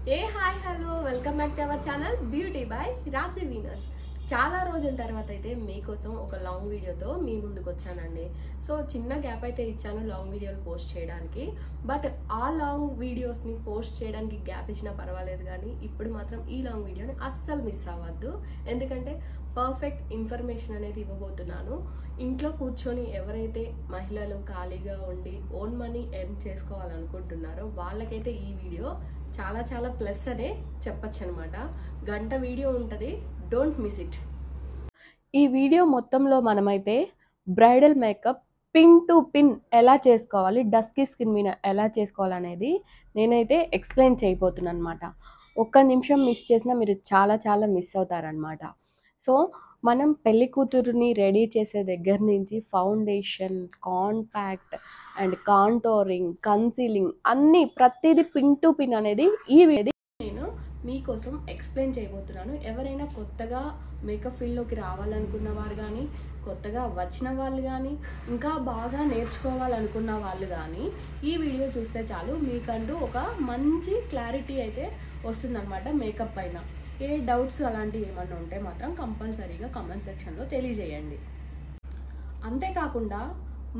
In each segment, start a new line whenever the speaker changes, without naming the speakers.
Hi hello welcome back to our channel beauty by Raji వీనర్స్. చాలా రోజుల తర్వాత అయితే మీకోసం ఒక లాంగ్ వీడియోతో మీ ముందుకు వచ్చానండి. సో చిన్న గ్యాప్ అయితే ఇచ్చాను లాంగ్ వీడియోలు పోస్ట్ చేయడానికి. బట్ ఆ లాంగ్ వీడియోస్ని పోస్ట్ చేయడానికి గ్యాప్ ఇచ్చినా పర్వాలేదు, కానీ ఇప్పుడు మాత్రం ఈ లాంగ్ వీడియోని అస్సలు మిస్ అవ్వద్దు. ఎందుకంటే పర్ఫెక్ట్ ఇన్ఫర్మేషన్ అనేది ఇవ్వబోతున్నాను. ఇంట్లో కూర్చొని ఎవరైతే మహిళలు ఖాళీగా ఉండి ఓన్ మనీ ఎర్న్ చేసుకోవాలనుకుంటున్నారో వాళ్ళకైతే ఈ వీడియో చాలా చాలా ప్లస్ అనే చెప్పచ్చు అనమాట. గంట వీడియో ఉంటుంది, డోంట్ మిస్ ఇట్. ఈ వీడియో మొత్తంలో మనమైతే bridal makeup pin to pin ఎలా చేసుకోవాలి, డస్కీ స్కిన్ మీద ఎలా చేసుకోవాలనేది నేనైతే ఎక్స్ప్లెయిన్ చేయబోతున్నాను అనమాట. ఒక్క నిమిషం మిస్ చేసినా మీరు చాలా చాలా మిస్ అవుతారనమాట. సో మనం పెళ్లి కూతురుని రెడీ చేసే దగ్గర నుంచి foundation, compact and contouring, concealing అన్నీ ప్రతిదీ పిన్ టు పిన్ అనేది ఈ నేను మీకోసం ఎక్స్ప్లెయిన్ చేయబోతున్నాను. ఎవరైనా కొత్తగా మేకప్ ఫీల్డ్లోకి రావాలనుకున్న వారు కానీ, కొత్తగా వచ్చిన వాళ్ళు కానీ, ఇంకా బాగా నేర్చుకోవాలనుకున్న వాళ్ళు కానీ ఈ వీడియో చూస్తే చాలు మీకంటూ ఒక మంచి క్లారిటీ అయితే వస్తుందన్నమాట మేకప్ పైన. ఏ డౌట్స్ అలాంటివి ఏమన్నా ఉంటే మాత్రం కంపల్సరీగా కామెంట్ సెక్షన్లో తెలియజేయండి. అంతేకాకుండా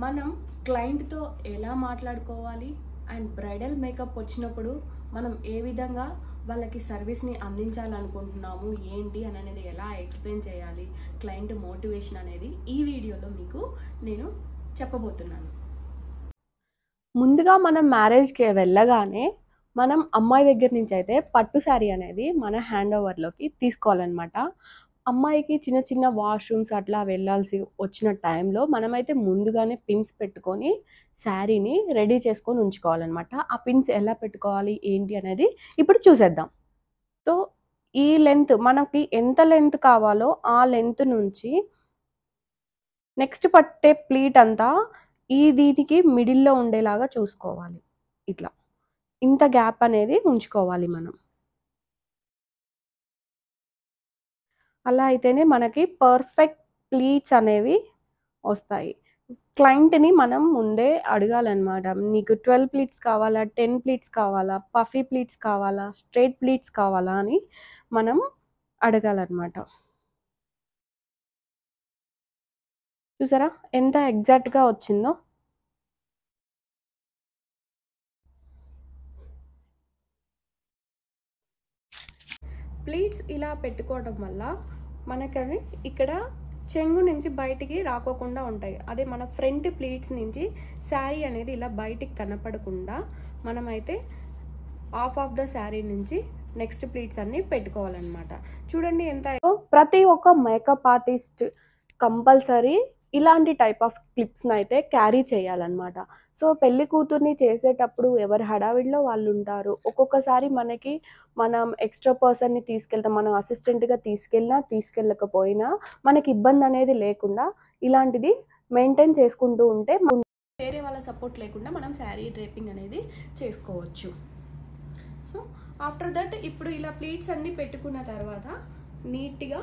మనం క్లయింట్తో ఎలా మాట్లాడుకోవాలి అండ్ బ్రైడల్ మేకప్ వచ్చినప్పుడు మనం ఏ విధంగా వాళ్ళకి సర్వీస్ని అందించాలనుకుంటున్నాము ఏంటి అని అనేది ఎలా ఎక్స్ప్లెయిన్ చేయాలి, క్లయింట్ మోటివేషన్ అనేది ఈ వీడియోలో మీకు నేను చెప్పబోతున్నాను. ముందుగా మనం మ్యారేజ్కి వెళ్ళగానే మనం అమ్మాయి దగ్గర నుంచి అయితే పట్టు శారీ అనేది మన హ్యాండ్ ఓవర్లోకి తీసుకోవాలన్నమాట. అమ్మాయికి చిన్న చిన్న వాష్రూమ్స్ అట్లా వెళ్ళాల్సి వచ్చిన టైంలో మనమైతే ముందుగానే పిన్స్ పెట్టుకొని శారీని రెడీ చేసుకొని ఉంచుకోవాలన్నమాట. ఆ పిన్స్ ఎలా పెట్టుకోవాలి ఏంటి అనేది ఇప్పుడు చూసేద్దాం. సో ఈ లెంత్ మనకి ఎంత లెంత్ కావాలో ఆ లెంత్ నుంచి నెక్స్ట్ పట్టే ప్లీట్ అంతా దీనికి మిడిల్లో ఉండేలాగా చూసుకోవాలి. ఇట్లా ఇంత గ్యాప్ అనేది ఉంచుకోవాలి మనం. అలా అయితేనే మనకి పర్ఫెక్ట్ ప్లీట్స్ అనేవి వస్తాయి. క్లయింట్ని మనం ముందే అడగాలన్నమాట. నీకు 12 ప్లీట్స్ కావాలా, 10 ప్లీట్స్ కావాలా, పఫీ ప్లీట్స్ కావాలా, స్ట్రైట్ ప్లీట్స్ కావాలా అని మనం అడగాలన్నమాట. చూసారా ఎంత ఎగ్జాక్ట్గా వచ్చిందో. ప్లీట్స్ ఇలా పెట్టుకోవడం వల్ల మనకని ఇక్కడ చెంగు నుంచి బయటికి రాకోకుండా ఉంటాయి. అదే మన ఫ్రంట్ ప్లీట్స్ నుంచి శారీ అనేది ఇలా బయటికి కనపడకుండా మనమైతే ఆఫ్ ద శారీ నుంచి నెక్స్ట్ ప్లీట్స్ అన్ని పెట్టుకోవాలన్నమాట. చూడండి ఎంత. ప్రతి ఒక్క మేకప్ ఆర్టిస్ట్ కంపల్సరీ ఇలాంటి టైప్ ఆఫ్ క్లిప్స్ని అయితే క్యారీ చేయాలన్నమాట. సో పెళ్లి కూతుర్ని చేసేటప్పుడు ఎవరి హడావిడిలో వాళ్ళు ఉంటారు. ఒక్కొక్కసారి మనం ఎక్స్ట్రా పర్సన్ని తీసుకెళ్తాం, మనం అసిస్టెంట్గా తీసుకెళ్ళకపోయినా మనకి ఇబ్బంది అనేది లేకుండా ఇలాంటిది మెయింటైన్ చేసుకుంటూ ఉంటే వేరే వాళ్ళ సపోర్ట్ లేకుండా మనం శారీ డ్రేపింగ్ అనేది చేసుకోవచ్చు. సో ఆఫ్టర్ దట్ ఇప్పుడు ఇలా ప్లీట్స్ అన్నీ పెట్టుకున్న తర్వాత నీట్గా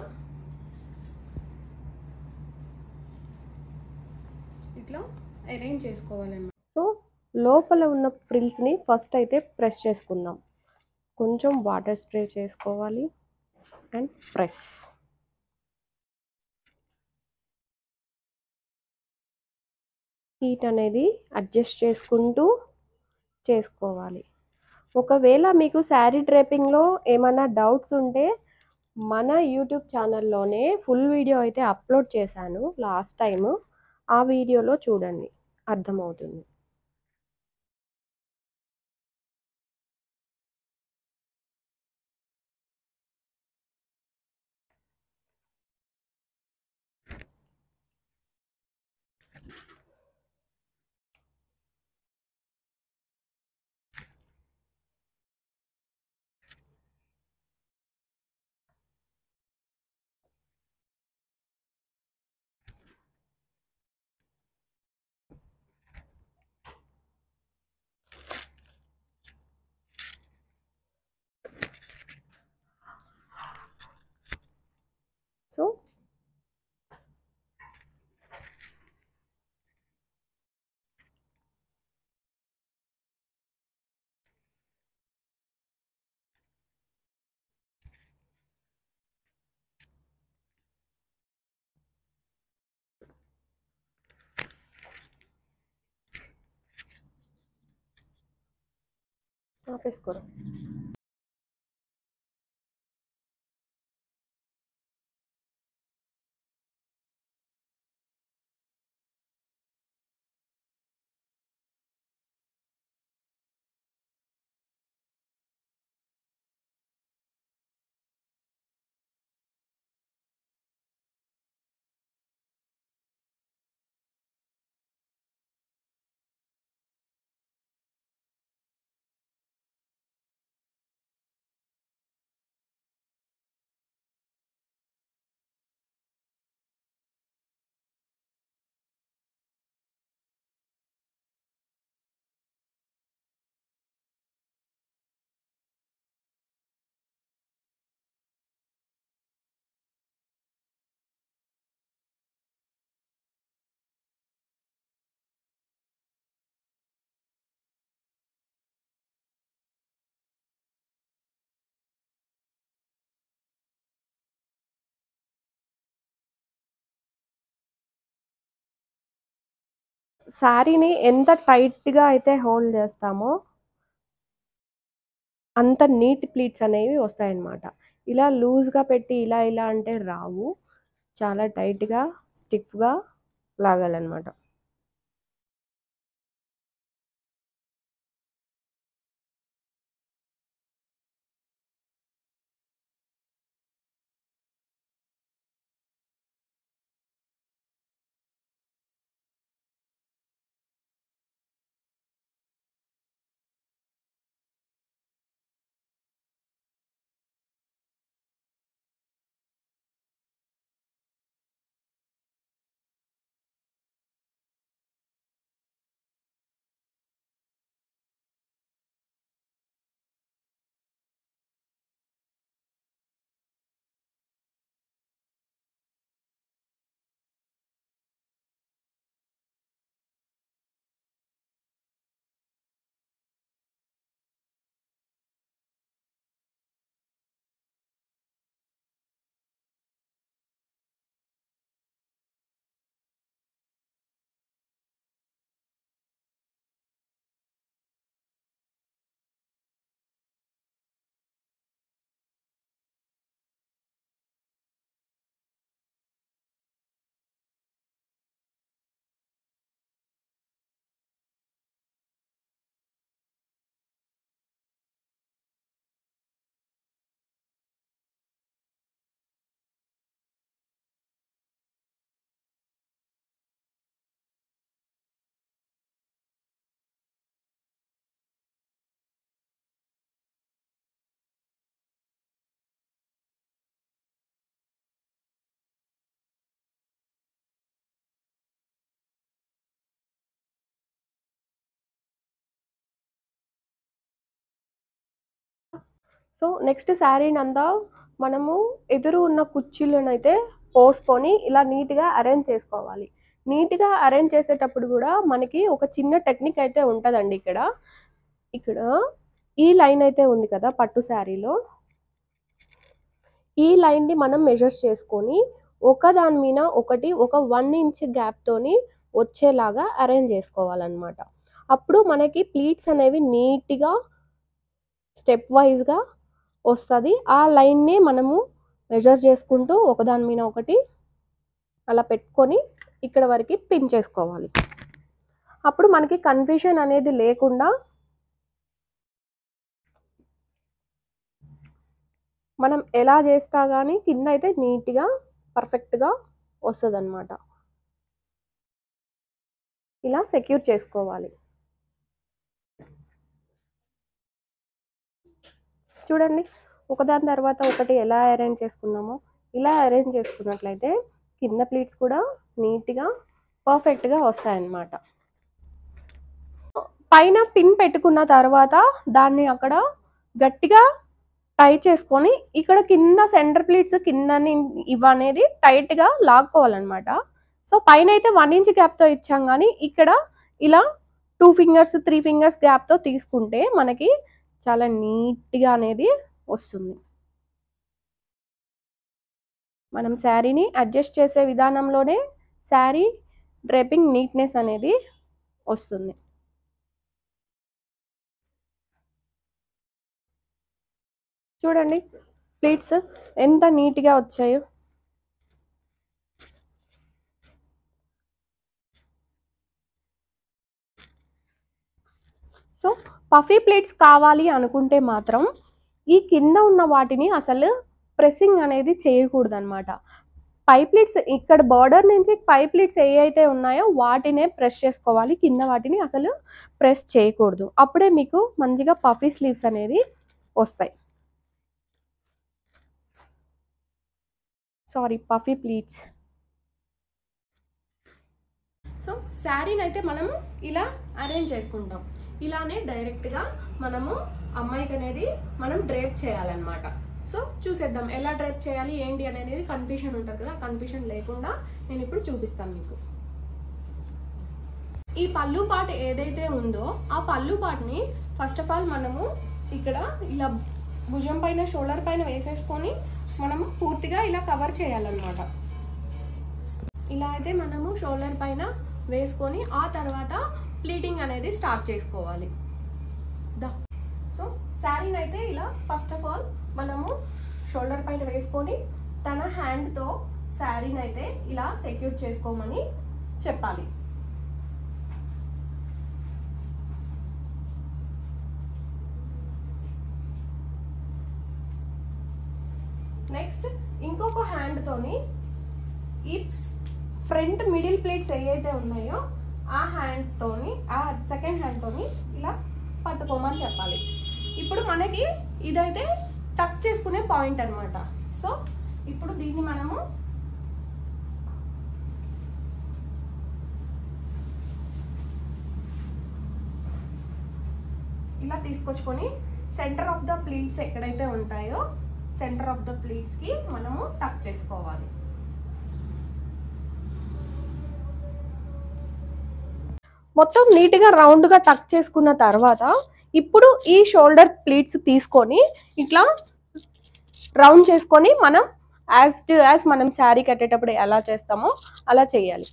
ఇట్లా అరేంజ్ చేసుకోవాలన్నమాట. సో లోపల ఉన్న ఫ్రిల్స్ని ఫస్ట్ అయితే ప్రెస్ చేసుకుందాం. కొంచెం వాటర్ స్ప్రే చేసుకోవాలి అండ్ ప్రెస్. హీట్ అనేది అడ్జస్ట్ చేసుకుంటూ చేసుకోవాలి. ఒకవేళ మీకు శారీ డ్రేపింగ్లో ఏమైనా డౌట్స్ ఉంటే మన యూట్యూబ్ ఛానల్లోనే ఫుల్ వీడియో అయితే అప్లోడ్ చేశాను లాస్ట్ టైము. ఆ వీడియోలో చూడండి, అర్థమవుతుంది. ఆపేసుకోరు. శారీని ఎంత టైట్‌గా అయితే హోల్డ్ చేస్తామో అంత నీట్ ప్లీట్స్ అనేవి వస్తాయన్నమాట. ఇలా లూజ్‌గా పెట్టి ఇలా ఇలా అంటే రావు. చాలా టైట్‌గా, స్టిఫ్‌గా లాగాలన్నమాట. సో, నెక్స్ట్ శారీనంతా మనము ఎదురు ఉన్న కుర్చీలనైతే పోసుకొని ఇలా నీట్‌గా అరేంజ్ చేసుకోవాలి. నీట్‌గా అరేంజ్ చేసేటప్పుడు గూడా మనకి ఒక చిన్న టెక్నిక్ అయితే ఉంటదండి ఇక్కడ. ఇక్కడ ఈ లైన్ అయితే ఉంది కదా పట్టు శారీలో, ఈ లైన్‌ని మనం మెజర్ చేసుకొని ఒకదాని మీద ఒకటి ఒక 1 ఇంచ్ గ్యాప్‌తోని వచ్చేలాగా అరేంజ్ చేసుకోవాలనమాట. అప్పుడు మనకి ప్లీట్స్ అనేవి నీట్‌గా స్టెప్ వైస్‌గా వస్తది. ఆ లైన్‌ని మనము మెజర్ చేసుకుంటూ ఒకదాని మీద ఒకటి అలా పెట్టుకొని ఇక్కడ వరకి పిన్ చేసుకోవాలి. అప్పుడు మనకి కన్ఫ్యూషన్ అనేది లేకుండా మనం ఎలా చేసినా గానీ కిందయితే నీట్‌గా, పర్ఫెక్ట్‌గా వస్తదనమాట. ఇలా సెక్యూర్ చేసుకోవాలి. చూడండి, ఒకదాని తర్వాత ఒకటి ఎలా అరేంజ్ చేసుకున్నామో, ఇలా అరేంజ్ చేసుకున్నట్లయితే కింద ప్లీట్స్ కూడా నీట్‌గా, పర్ఫెక్ట్‌గా వస్తాయన్నమాట. పైన పిన్ పెట్టుకున్న తర్వాత దాన్ని అక్కడ గట్టిగా టై చేసుకొని ఇక్కడ కింద సెంటర్ ప్లీట్స్ కిందని ఇవనేది టైట్‌గా లాక్కోవాలన్నమాట. సో, పైనైతే 1 ఇంచ్ గ్యాప్‌తో ఇచ్చాం గానీ, ఇక్కడ ఇలా 2 ఫింగర్స్, 3 ఫింగర్స్ గ్యాప్‌తో తీసుకుంటే మనకి చాలా నీట్‌గా అనేది వస్తుంది. మనం శారీని అడ్జస్ట్ చేసే విధానంలోనే శారీ డ్రేపింగ్ నీట్‌నెస్ అనేది వస్తుంది. చూడండి ప్లీట్స్ ఎంత నీట్గా వచ్చాయో. సో పఫీ ప్లేట్స్ కావాలి అనుకుంటే మాత్రం ఈ కింద ఉన్న వాటిని అసలు ప్రెస్సింగ్ అనేది చేయకూడదు అనమాట. పై ప్లీట్స్ ఇక్కడ బార్డర్ నుంచి పై ప్లీట్స్ ఏ అయితే ఉన్నాయో వాటినే ప్రెస్ చేసుకోవాలి, కింద వాటిని అసలు ప్రెస్ చేయకూడదు. అప్పుడే మీకు మంచిగా పఫీ స్లీవ్స్ అనేది వస్తాయి. Sorry, puffy pleats. సో శారీని అయితే మనము ఇలా అరేంజ్ చేసుకుంటాం. ఇలానే డైరెక్ట్గా మనము అమ్మాయికి అనేది మనం డ్రేప్ చేయాలన్నమాట. సో చూసేద్దాం ఎలా డ్రైప్ చేయాలి ఏంటి అనేది. కన్ఫ్యూషన్ ఉంటుంది కదా, కన్ఫ్యూషన్ లేకుండా నేను ఇప్పుడు చూపిస్తాను మీకు. ఈ పళ్ళు పార్ట్ ఏదైతే ఉందో ఆ పళ్ళు పార్ట్ని ఫస్ట్ ఆఫ్ ఆల్ మనము ఇక్కడ ఇలా భుజం పైన షోల్డర్ పైన వేసేసుకొని మనము పూర్తిగా ఇలా కవర్ చేయాలన్నమాట. ఇలా అయితే మనము షోల్డర్ పైన వేసుకొని ఆ తర్వాత ప్లీటింగ్ అనేది స్టార్ట్ చేసుకోవాలి. సో శారీని అయితే ఇలా ఫస్ట్ ఆఫ్ ఆల్ మనము షోల్డర్ పైన వేసుకొని తన హ్యాండ్తో శారీని అయితే ఇలా సెక్యూర్ చేసుకోమని చెప్పాలి. నెక్స్ట్ ఇంకొక హ్యాండ్తోని ఈ ఫ్రంట్ మిడిల్ ప్లేట్స్ ఏవైతే ఉన్నాయో ఆ హ్యాండ్స్తోని ఆ సెకండ్ హ్యాండ్తోని ఇలా పట్టుకోమని చెప్పాలి. ఇప్పుడు మనకి ఇదైతే టక్ చేసుకునే పాయింట్ అన్నమాట. సో ఇప్పుడు దీన్ని మనము ఇలా తీసుకొచ్చుకొని సెంటర్ ఆఫ్ ద ప్లీట్స్ ఎక్కడైతే ఉంటాయో సెంటర్ ఆఫ్ ద ప్లీట్స్కి మనము టక్ చేసుకోవాలి. మొత్తం నీట్గా రౌండ్గా టక్ చేసుకున్న తర్వాత ఇప్పుడు ఈ షోల్డర్ ప్లీట్స్ తీసుకొని ఇట్లా రౌండ్ చేసుకొని మనం యాజ్ మనం శారీ కట్టేటప్పుడు ఎలా చేస్తామో అలా చేయాలి.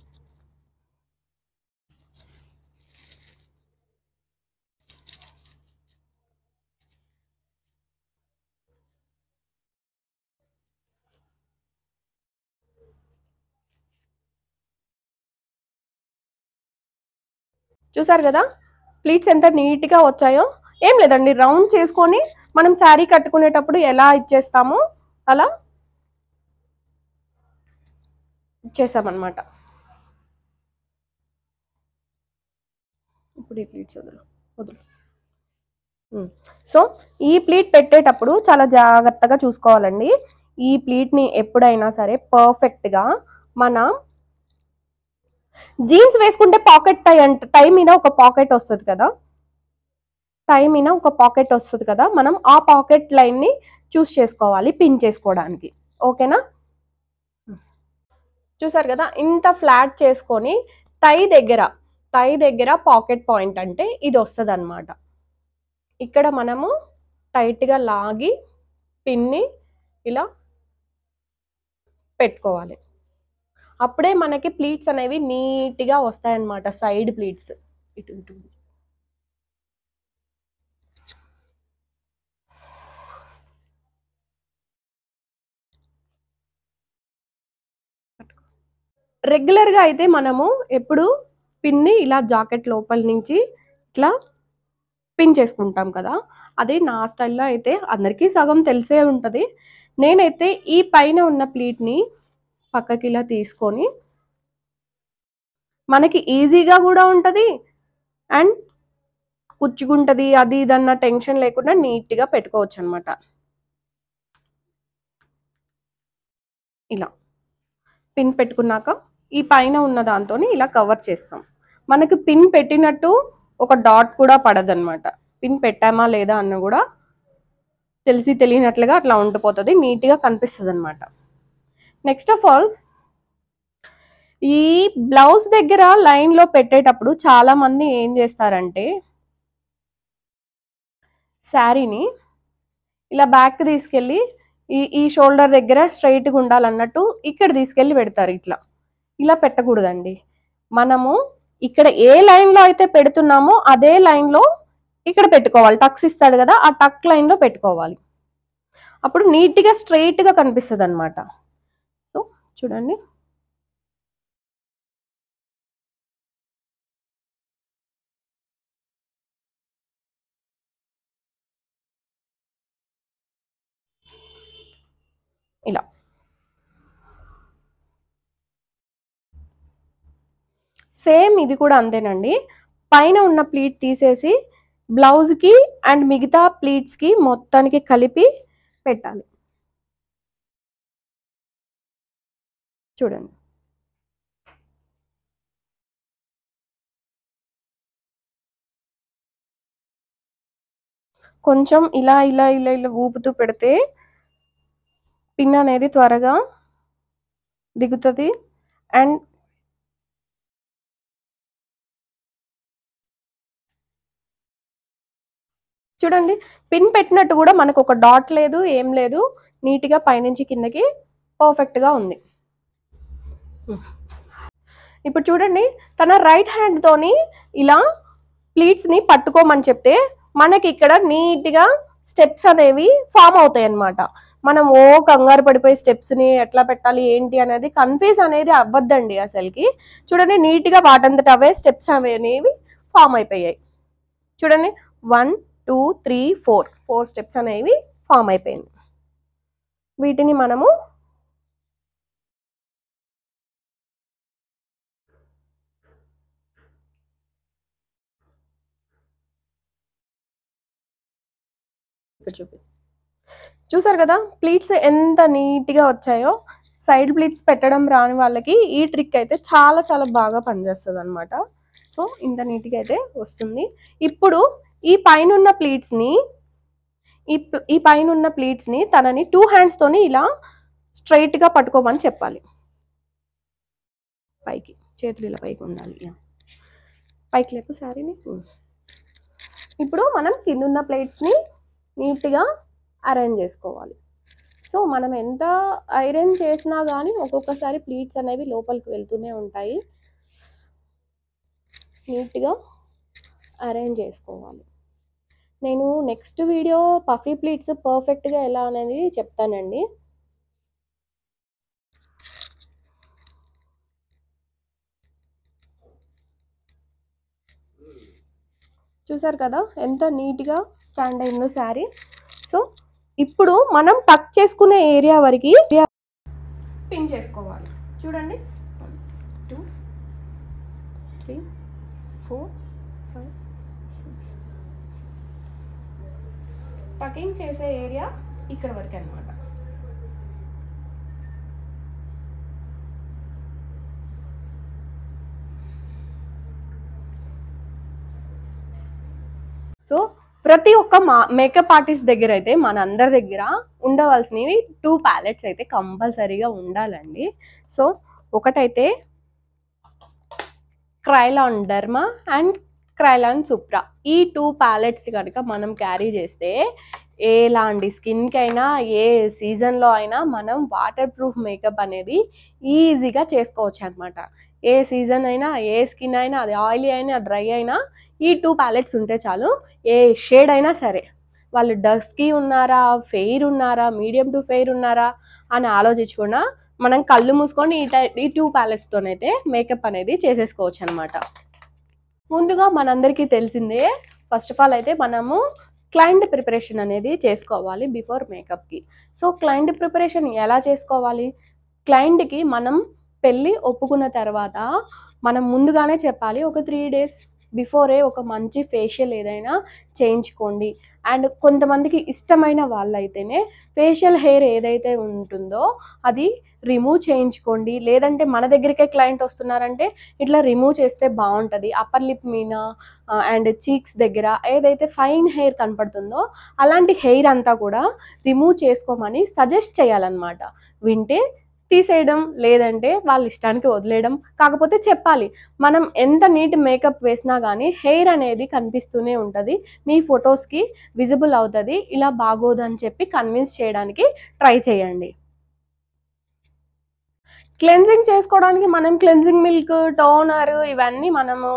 చూసారు కదా ప్లీట్స్ ఎంత నీట్గా వచ్చాయో. ఏం లేదండి, రౌండ్ చేసుకొని మనం శారీ కట్టుకునేటప్పుడు ఎలా ఇచ్చేస్తామో అలా ఇచ్చేసామన్నమాట. ఇప్పుడు ఈ ప్లీట్స్ వదులు. సో ఈ ప్లీట్ పెట్టేటప్పుడు చాలా జాగ్రత్తగా చూసుకోవాలండి. ఈ ప్లీట్ని ఎప్పుడైనా సరే పర్ఫెక్ట్గా మన జీన్స్ వేసుకుంటే పాకెట్ టై మీద ఒక పాకెట్ వస్తుంది కదా, మనం ఆ పాకెట్ లైన్ని చూస్ చేసుకోవాలి పిన్ చేసుకోవడానికి. ఓకేనా? చూసారు కదా ఇంత ఫ్లాట్ చేసుకొని టై దగ్గర పాకెట్ పాయింట్ అంటే ఇది వస్తుంది అన్నమాట. ఇక్కడ మనము టైట్గా లాగి పిన్ని ఇలా పెట్టుకోవాలి. అప్పుడే మనకి ప్లీట్స్ అనేవి నీట్గా వస్తాయన్నమాట. సైడ్ ప్లీట్స్ ఇటు రెగ్యులర్గా అయితే మనము ఎప్పుడు పిన్ని ఇలా జాకెట్ లోపల నుంచి ఇట్లా పిన్ చేసుకుంటాం కదా, అదే నా స్టైల్లో అయితే అందరికీ సగం తెలిసే ఉంటుంది. నేనైతే ఈ పైన ఉన్న ప్లీట్ని పక్కకి ఇలా తీసుకొని మనకి ఈజీగా కూడా ఉంటుంది అండ్ కుచ్చుకుంటుంది అది ఇదన్న టెన్షన్ లేకుండా నీట్గా పెట్టుకోవచ్చు అనమాట. ఇలా పిన్ పెట్టుకున్నాక ఈ పైన ఉన్న దాంతో ఇలా కవర్ చేస్తాం. మనకి పిన్ పెట్టినట్టు ఒక డాట్ కూడా పడదన్నమాట. పిన్ పెట్టామా లేదా అన్న కూడా తెలియనట్లుగా అట్లా ఉండిపోతుంది, నీట్గా కనిపిస్తుంది అనమాట. నెక్స్ట్ ఆఫ్ ఆల్ ఈ బ్లౌజ్ దగ్గర లైన్లో పెట్టేటప్పుడు చాలా మంది ఏం చేస్తారంటే శారీని ఇలా బ్యాక్ తీసుకెళ్ళి ఈ షోల్డర్ దగ్గర స్ట్రైట్గా ఉండాలన్నట్టు ఇక్కడ తీసుకెళ్ళి పెడతారు. ఇలా పెట్టకూడదండి. మనము ఇక్కడ ఏ లైన్లో అయితే పెడుతున్నామో అదే లైన్లో ఇక్కడ పెట్టుకోవాలి. టక్స్ ఇస్తాడు కదా, ఆ టక్ లైన్లో పెట్టుకోవాలి. అప్పుడు నీట్గా స్ట్రైట్గా కనిపిస్తుంది అనమాట. సో చూడండి, ఇలా. సేమ్ ఇది కూడా అంతేనండి. పైన ఉన్న ప్లీట్ తీసేసి బ్లౌజ్కి అండ్ మిగతా ప్లీట్స్కి మొత్తానికి కలిపి పెట్టాలి. చూడండి, కొంచెం ఇలా ఇలా ఇలా ఇలా ఊపుతూ పెడితే పిన్ అనేది త్వరగా దిగుతుంది. అండ్ చూడండి, పిన్ పెట్టినట్టు కూడా మనకు ఒక డాట్ లేదు, ఏం లేదు. నీట్గా పైనుంచి కిందకి పర్ఫెక్ట్గా ఉంది. ఇప్పుడు చూడండి, తన రైట్ హ్యాండ్తోని ఇలా ప్లీట్స్ని పట్టుకోమని చెప్తే మనకి ఇక్కడ నీట్గా స్టెప్స్ అనేవి ఫామ్ అవుతాయి అన్నమాట. మనం కంగారు పడిపోయి స్టెప్స్ని ఎట్లా పెట్టాలి ఏంటి అనేది కన్ఫ్యూజ్ అనేది అవ్వద్దండి అసలుకి. చూడండి, నీట్గా వాటంతట అవే స్టెప్స్ అనేవి ఫామ్ అయిపోయాయి. చూడండి, 1 2 3 4 స్టెప్స్ అనేవి ఫామ్ అయిపోయింది. వీటిని మనము చూసారు కదా, ప్లీట్స్ ఎంత నీట్గా వచ్చాయో. సైడ్ ప్లీట్స్ పెట్టడం రాని వాళ్ళకి ఈ ట్రిక్ అయితే చాలా చాలా బాగా పనిచేస్తుంది అనమాట. సో ఇంత నీట్గా అయితే వస్తుంది. ఇప్పుడు ఈ పైన ప్లీట్స్ని ఈ పైన ప్లీట్స్ని తనని 2 హ్యాండ్స్తోని ఇలా స్ట్రైట్గా పట్టుకోమని చెప్పాలి. పైకి చేతులు ఇలా పైకి ఉండాలి. పైకి లేపు శారీని. ఇప్పుడు మనం కిందున్న ప్లేట్స్ని నీట్గా అరేంజ్ చేసుకోవాలి. సో మనం ఎంత ఐరన్ చేసినా కానీ ఒక్కొక్కసారి ప్లీట్స్ అనేవి లోపలికి వెళ్తూనే ఉంటాయి. నీట్గా అరేంజ్ చేసుకోవాలి. నేను నెక్స్ట్ వీడియో పఫీ ప్లీట్స్ పర్ఫెక్ట్గా ఎలా అనేది చెప్తానండి. చూసారు కదా ఎంత నీట్గా స్టాండ్ అయిందో శారీ. సో ఇప్పుడు మనం టక్ చేసుకునే ఏరియా వరకు పిన్ చేసుకోవాలి. చూడండి, 1 2 3 4 5 6. టకింగ్ చేసే ఏరియా ఇక్కడ వరకు అన్నమాట. సో ప్రతి ఒక్క మేకప్ ఆర్టిస్ట్ దగ్గర అయితే మన అందరి దగ్గర ఉండవలసినవి 2 ప్యాలెట్స్ అయితే కంపల్సరీగా ఉండాలండి. సో ఒకటైతే Krylon derma and Krylon supra. ఈ 2 ప్యాలెట్స్ కనుక మనం క్యారీ చేస్తే ఎలాంటి స్కిన్కి అయినా ఏ సీజన్లో అయినా మనం వాటర్ ప్రూఫ్ మేకప్ అనేది ఈజీగా చేసుకోవచ్చు అనమాట. ఏ సీజన్ అయినా ఏ స్కిన్ అయినా, అది ఆయిలీ అయినా డ్రై అయినా ఈ 2 ప్యాలెట్స్ ఉంటే చాలు. ఏ షేడ్ అయినా సరే, వాళ్ళు డస్కీ ఉన్నారా, ఫెయిర్ ఉన్నారా, మీడియం టు ఫెయిర్ ఉన్నారా అని ఆలోచించకుండా మనం కళ్ళు మూసుకొని ఈ 2 ప్యాలెట్స్తోనైతే మేకప్ అనేది చేసేసుకోవచ్చు అనమాట. ముందుగా మనందరికీ తెలిసిందే, ఫస్ట్ ఆఫ్ ఆల్ అయితే మనము క్లయింట్ ప్రిపరేషన్ అనేది చేసుకోవాలి బిఫోర్ మేకప్కి. సో క్లయింట్ ప్రిపరేషన్ ఎలా చేసుకోవాలి? క్లయింట్కి మనం పెళ్ళి ఒప్పుకున్న తర్వాత మనం ముందుగానే చెప్పాలి, ఒక 3 days బిఫోరే ఒక మంచి ఫేషియల్ ఏదైనా చేయించుకోండి. అండ్ కొంతమందికి ఇష్టమైన వాళ్ళైతేనే ఫేషియల్ హెయిర్ ఏదైతే ఉంటుందో అది రిమూవ్ చేయించుకోండి. లేదంటే మన దగ్గరికే క్లయింట్ వస్తున్నారంటే ఇట్లా రిమూవ్ చేస్తే బాగుంటుంది. అప్పర్ లిప్ మీద అండ్ చీక్స్ దగ్గర ఏదైతే ఫైన్ హెయిర్ కనపడుతుందో అలాంటి హెయిర్ అంతా కూడా రిమూవ్ చేసుకోమని సజెస్ట్ చేయాలన్నమాట. వింటే తీసేయడం, లేదంటే వాళ్ళ ఇష్టానికి వదిలేయడం. కాకపోతే చెప్పాలి, మనం ఎంత నీట్ మేకప్ వేసినా కానీ హెయిర్ అనేది కనిపిస్తూనే ఉంటుంది, మీ ఫొటోస్కి విజిబుల్ అవుతుంది. ఇలా బాగోదని చెప్పి కన్విన్స్ చేయడానికి ట్రై చేయండి. క్లెన్జింగ్ చేసుకోవడానికి మనం క్లెన్జింగ్ మిల్క్, టోనర్ ఇవన్నీ మనము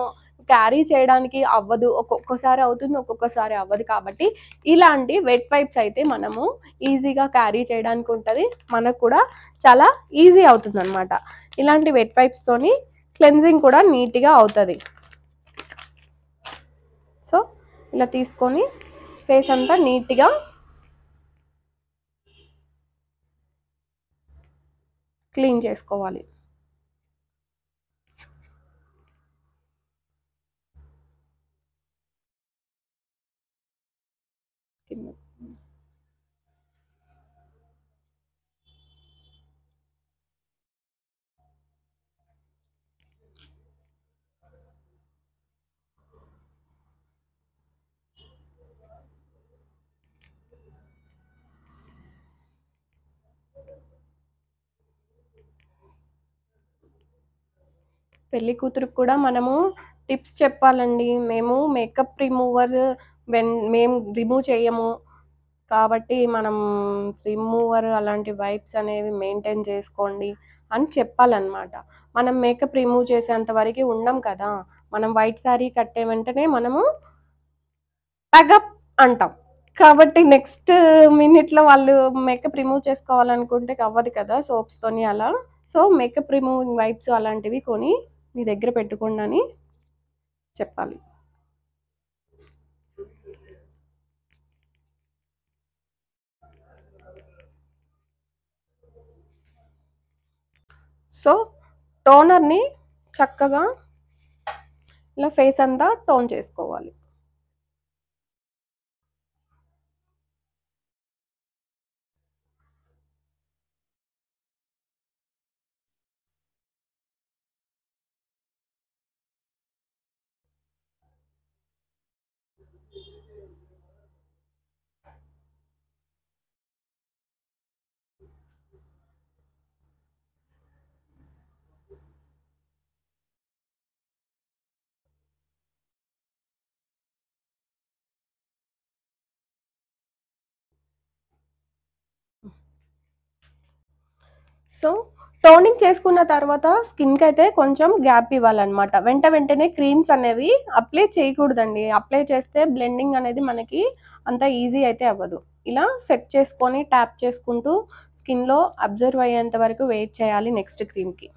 క్యారీ చేయడానికి అవ్వదు, ఒక్కొక్కసారి అవుతుంది, ఒక్కొక్కసారి అవ్వదు. కాబట్టి ఇలాంటి వెట్ వైప్స్ అయితే మనము ఈజీగా క్యారీ చేయడానికి ఉంటుంది, మనకు కూడా చాలా ఈజీ అవుతుంది అనమాట. ఇలాంటి వెట్ వైప్స్తోని క్లెన్జింగ్ కూడా నీట్గా అవుతుంది. సో ఇలా తీసుకొని ఫేస్ అంతా నీట్గా క్లీన్ చేసుకోవాలి. పెళ్లి కూతురికి కూడా మనము టిప్స్ చెప్పాలండి. మేము మేకప్ రిమూవర్ మేము రిమూవ్ చేయము కాబట్టి మనం రిమూవర్ అలాంటి వైప్స్ అనేవి మెయింటైన్ చేసుకోండి అని చెప్పాలన్నమాట. మనం మేకప్ రిమూవ్ చేసేంత వరకు ఉండం కదా. మనం వైట్ శారీ కట్టే వెంటనే మనము ప్యాకప్ అంటాం. కాబట్టి నెక్స్ట్ మినిట్లో వాళ్ళు మేకప్ రిమూవ్ చేసుకోవాలనుకుంటే అవ్వదు కదా సోప్స్తోని అలా. సో మేకప్ రిమూవింగ్ వైప్స్ అలాంటివి కొని మీ దగ్గర పెట్టుకోండి అని చెప్పాలి. సో టోనర్ని చక్కగా ఇలా ఫేస్ అంతా టోన్ చేసుకోవాలి. సో టోనింగ్ చేసుకున్న తర్వాత స్కిన్కి అయితే కొంచెం గ్యాప్ ఇవ్వాలన్నమాట. వెంటనే క్రీమ్స్ అనేవి అప్లై చేయకూడదండి. అప్లై చేస్తే బ్లెండింగ్ అనేది మనకి అంత ఈజీ అయితే అవ్వదు. ఇలా సెట్ చేసుకొని ట్యాప్ చేసుకుంటూ స్కిన్లో అబ్జర్వ్ అయ్యేంత వరకు వెయిట్ చేయాలి నెక్స్ట్ క్రీమ్కి.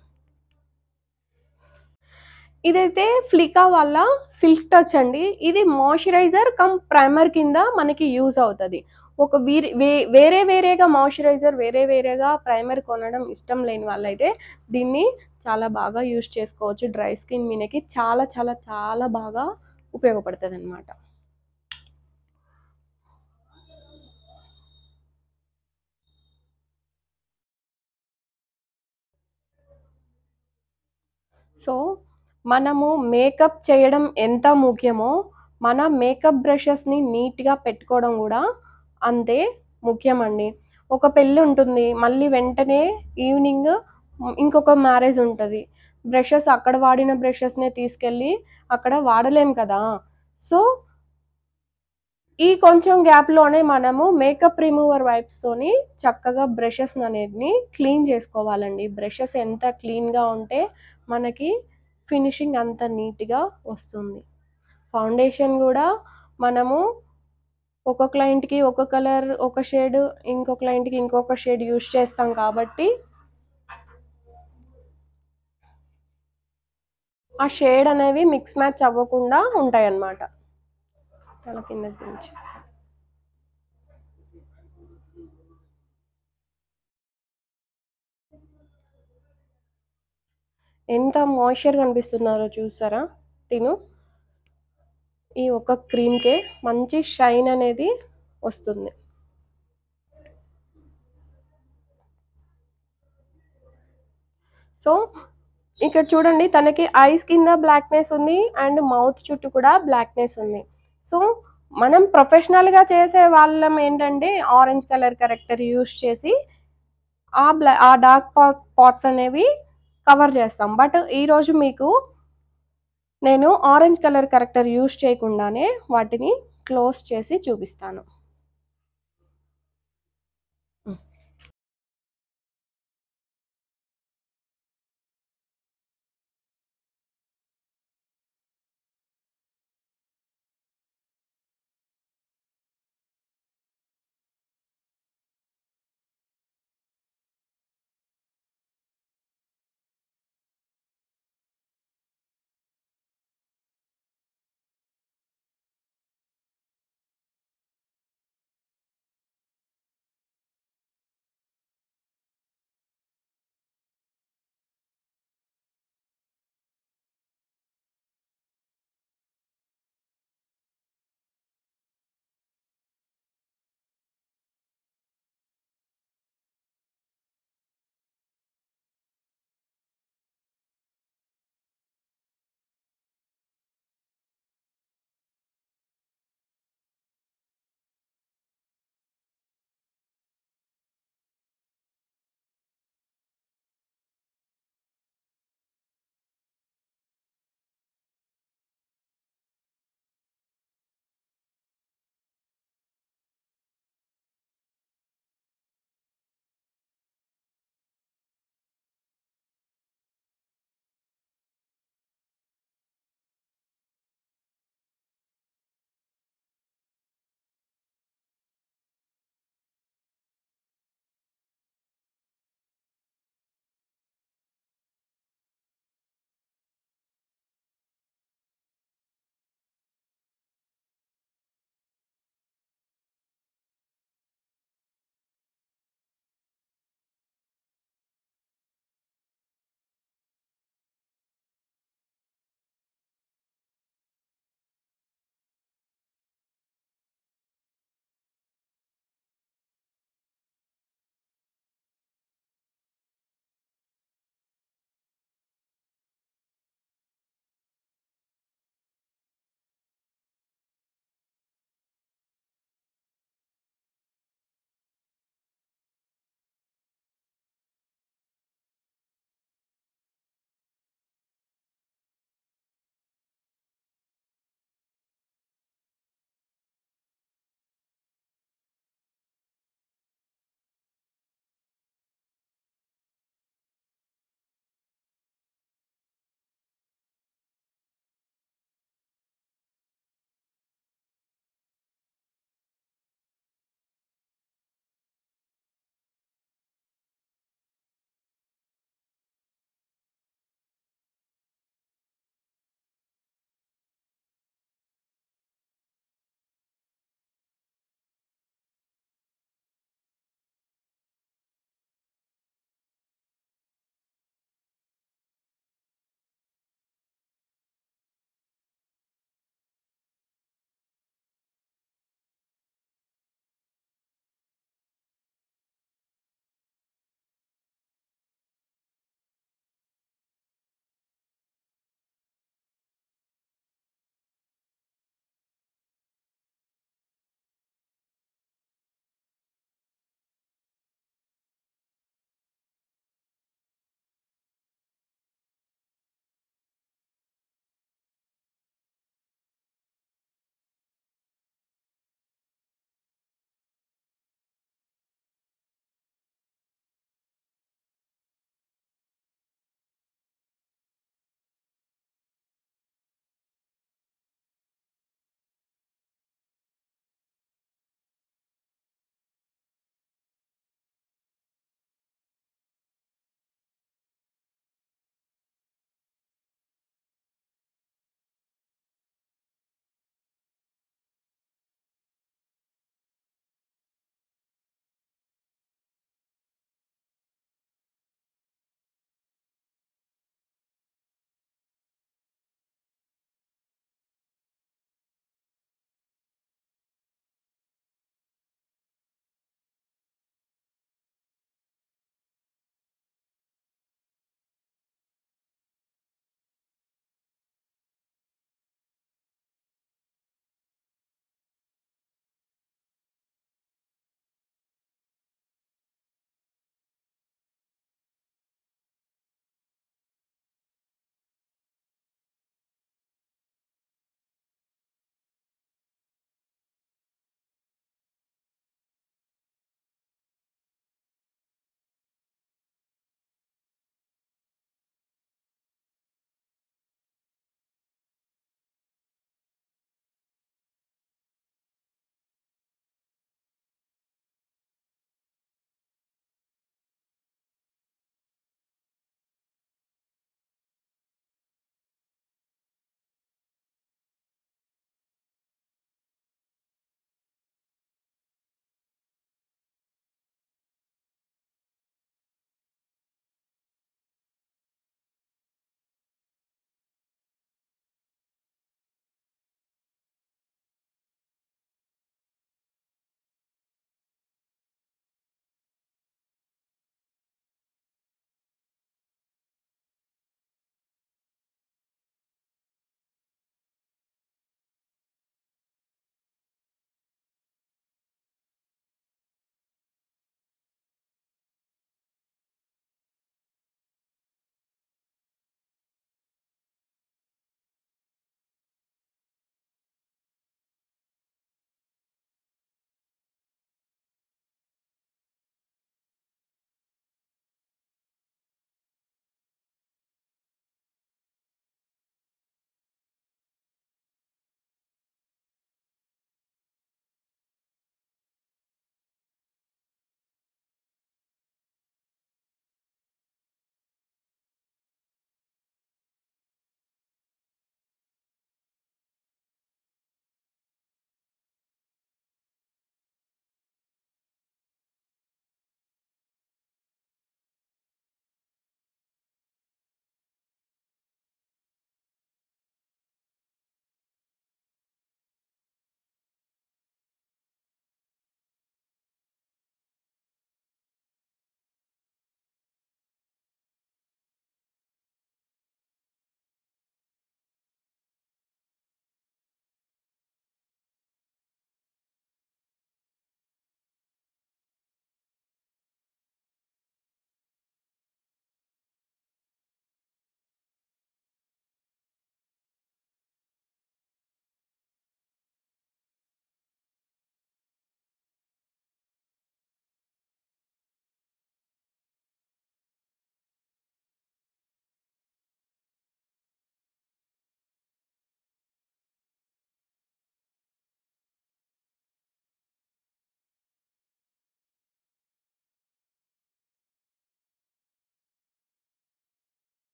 ఇదైతే ఫ్లికా వాళ్ళ సిల్క్ టచ్ అండి. ఇది మాయిశ్చరైజర్ కమ్ ప్రైమర్ కింద మనకి యూజ్ అవుతుంది. ఒక వేరేగా మాయిశ్చరైజర్ వేరేగా ప్రైమర్ కొనడం ఇష్టం లేని వాళ్ళైతే దీన్ని చాలా బాగా యూజ్ చేసుకోవచ్చు. డ్రై స్కిన్ మీదకి చాలా చాలా చాలా బాగా ఉపయోగపడుతుంది అనమాట. సో మనము మేకప్ చేయడం ఎంత ముఖ్యమో మన మేకప్ బ్రషెస్ని నీట్గా పెట్టుకోవడం కూడా అంతే ముఖ్యమండి. ఒక పెళ్ళి ఉంటుంది, మళ్ళీ వెంటనే ఈవినింగ్ ఇంకొక మ్యారేజ్ ఉంటుంది. బ్రషెస్ అక్కడ వాడిన బ్రషెస్నే తీసుకెళ్ళి అక్కడ వాడలేం కదా. సో ఈ కొంచెం గ్యాప్లోనే మనము మేకప్ రిమూవర్ వైప్స్తోని చక్కగా బ్రషెస్ అనేది క్లీన్ చేసుకోవాలండి. బ్రషెస్ ఎంత క్లీన్గా ఉంటే మనకి ఫినిషింగ్ అంత నీట్గా వస్తుంది. ఫౌండేషన్ కూడా మనము ఒక క్లయింట్కి ఒక కలర్ ఒక షేడ్, ఇంకో క్లయింట్కి ఇంకొక షేడ్ యూజ్ చేస్తాం కాబట్టి ఆ షేడ్ అనేవి మిక్స్ మ్యాచ్ అవ్వకుండా ఉంటాయి అన్నమాట. చాలా కిందకి నుంచి ఎంత మాయిశ్చర్ కనిపిస్తున్నారో చూసారా. తిను ఈ ఒక క్రీమ్కే మంచి షైన్ అనేది వస్తుంది. సో ఇక్కడ చూడండి, తనకి ఐస్ కింద బ్లాక్నెస్ ఉంది అండ్ మౌత్ చుట్టూ కూడా బ్లాక్నెస్ ఉంది. సో మనం ప్రొఫెషనల్గా చేసే వాళ్ళం ఏంటంటే ఆరెంజ్ కలర్ కరెక్టర్ యూస్ చేసి ఆ డార్క్ పాట్స్ అనేవి కవర్ చేస్తాం. బట్ ఈరోజు మీకు నేను ఆరెంజ్ కలర్ కరెక్టర్ యూస్ చేయకుండానే వాటిని క్లోజ్ చేసి చూపిస్తాను.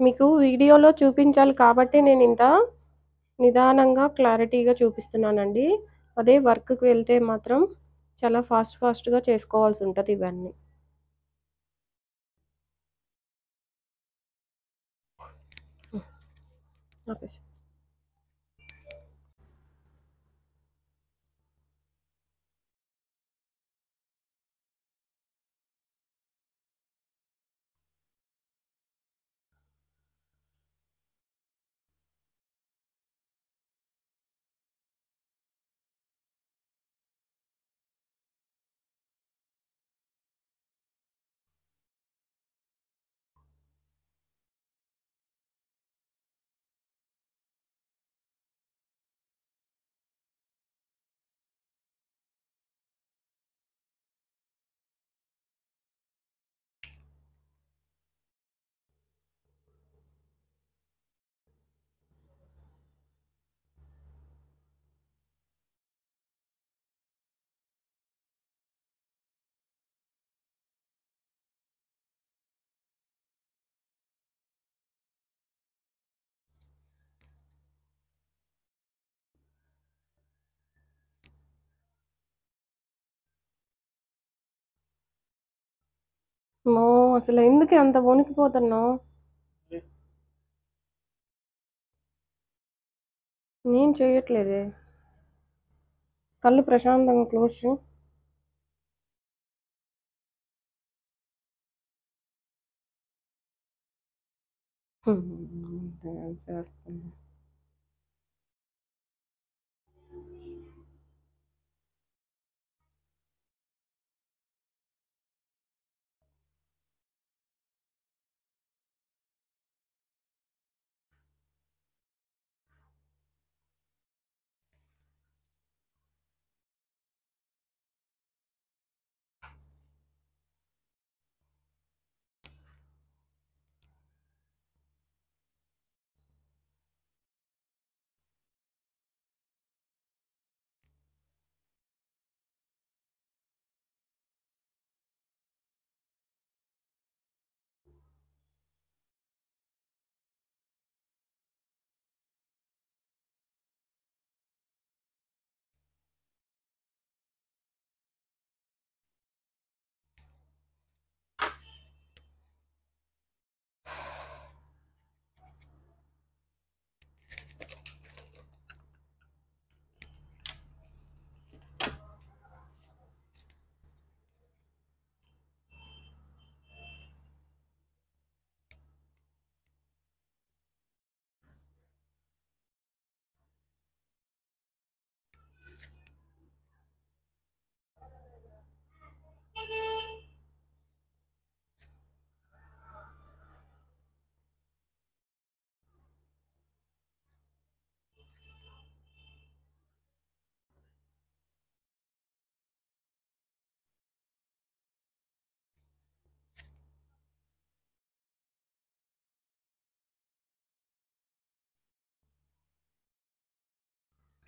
మీకు వీడియోలో చూపించాలి కాబట్టి నేను ఇంత నిదానంగా క్లారిటీగా చూపిస్తున్నానండి. అదే వర్క్‌కి వెళ్తే మాత్రం చాలా ఫాస్ట్‌గా చేసుకోవాల్సి ఉంటది ఇవన్నీ. ఆపేసి. అమ్మో! అసలు ఎందుకే అంత వణికిపోతున్నావు? నేను చేయట్లేదే. కళ్ళు ప్రశాంతంగా క్లోజ్ చెయి. డాన్స్ చేస్తున్నా.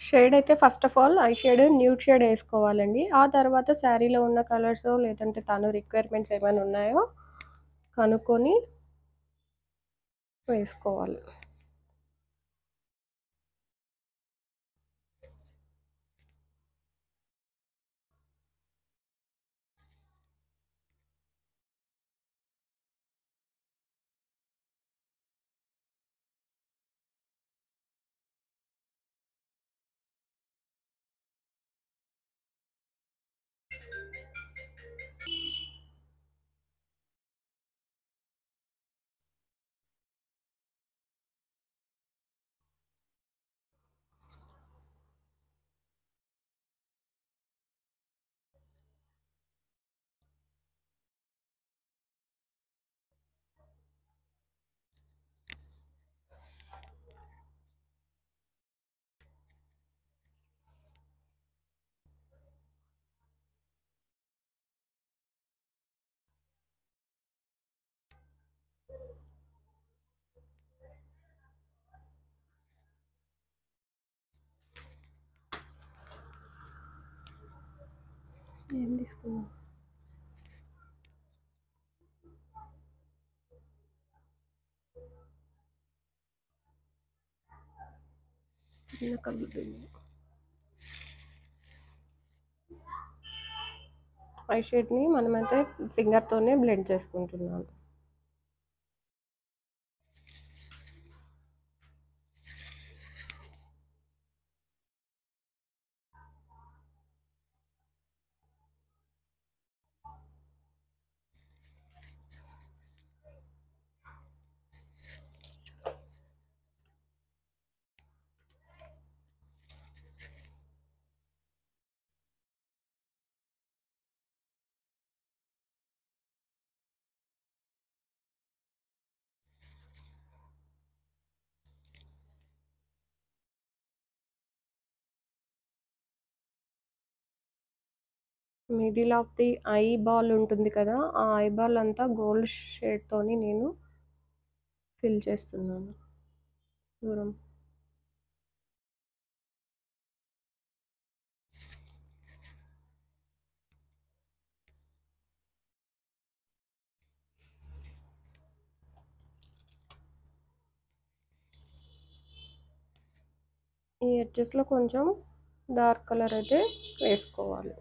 షేడ్ అయితే first of all eye shade nude shade వేసుకోవాలండి. ఆ తర్వాత శారీలో ఉన్న కలర్స్ లేదంటే తను రిక్వైర్మెంట్స్ ఏమైనా ఉన్నాయో కనుక్కొని వేసుకోవాలి. ఏం తీసుకున్నాం? చిన్న కళ్ళు ఐ షేడ్ని మనమైతే ఫింగర్తోనే బ్లెండ్ చేసుకుంటున్నాను. Middle of the eye ball ఉంటుంది కదా, ఆ ఐ బాల్ అంతా గోల్డ్ షేడ్తోని నేను ఫిల్ చేస్తున్నాను దూరం. ఈ ఎడ్జెస్లో కొంచెం డార్క్ కలర్ అయితే వేసుకోవాలి.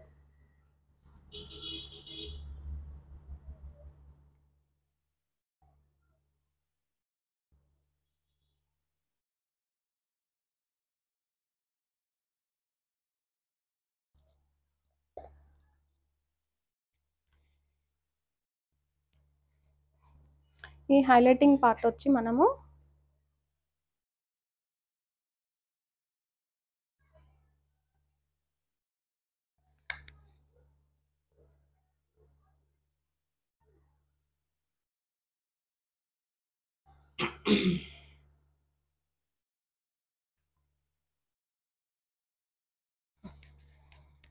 ఈ హైలైటింగ్ పార్ట్ వచ్చి మనము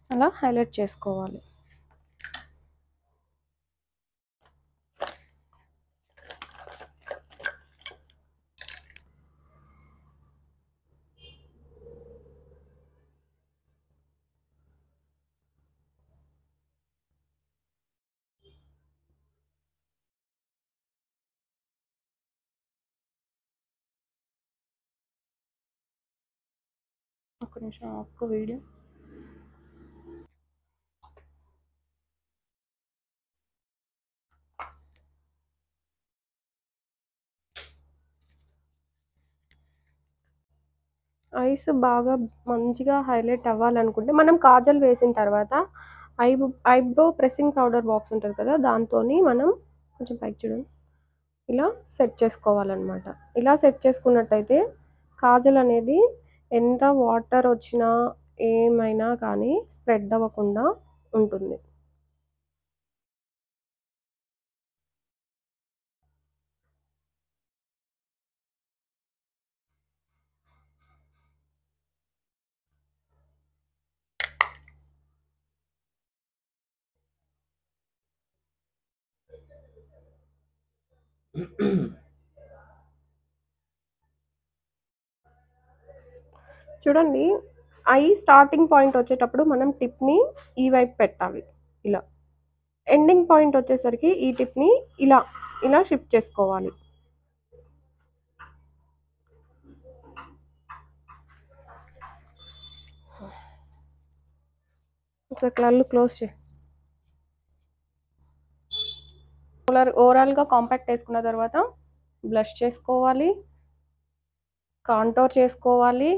అలా హైలైట్ చేసుకోవాలి. ఒక నిమిషం ఒక్క వీడియో. ఐస్ బాగా మంచిగా హైలైట్ అవ్వాలనుకుంటే మనం కాజల్ వేసిన తర్వాత ఐబ్రో ప్రెస్సింగ్ పౌడర్ బాక్స్ ఉంటుంది కదా, దాంతో మనం కొంచెం పైకి చూడండి, ఇలా సెట్ చేసుకోవాలన్నమాట. ఇలా సెట్ చేసుకున్నట్టయితే కాజల్ అనేది ఎంత వాటర్ వచ్చినా ఏమైనా కానీ స్ప్రెడ్ అవ్వకుండా ఉంటుంది. చూడండి, ఐ స్టార్టింగ్ పాయింట్ వచ్చేటప్పుడు మనం టిప్ని ఈ వైపు పెట్టాలి. ఇలా ఎండింగ్ పాయింట్ వచ్చేసరికి ఈ టిప్ని ఇలా ఇలా షిఫ్ట్ చేసుకోవాలి. ఒకసారి కళ్ళు క్లోజ్ చేయి. ఓవరాల్గా కాంపాక్ట్ వేసుకున్న తర్వాత బ్లష్ చేసుకోవాలి, కాంటోర్ చేసుకోవాలి,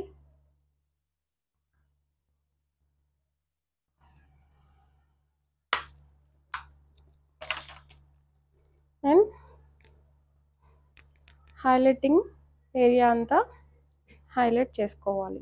అండ్ హైలైటింగ్ ఏరియా అంతా హైలైట్ చేసుకోవాలి.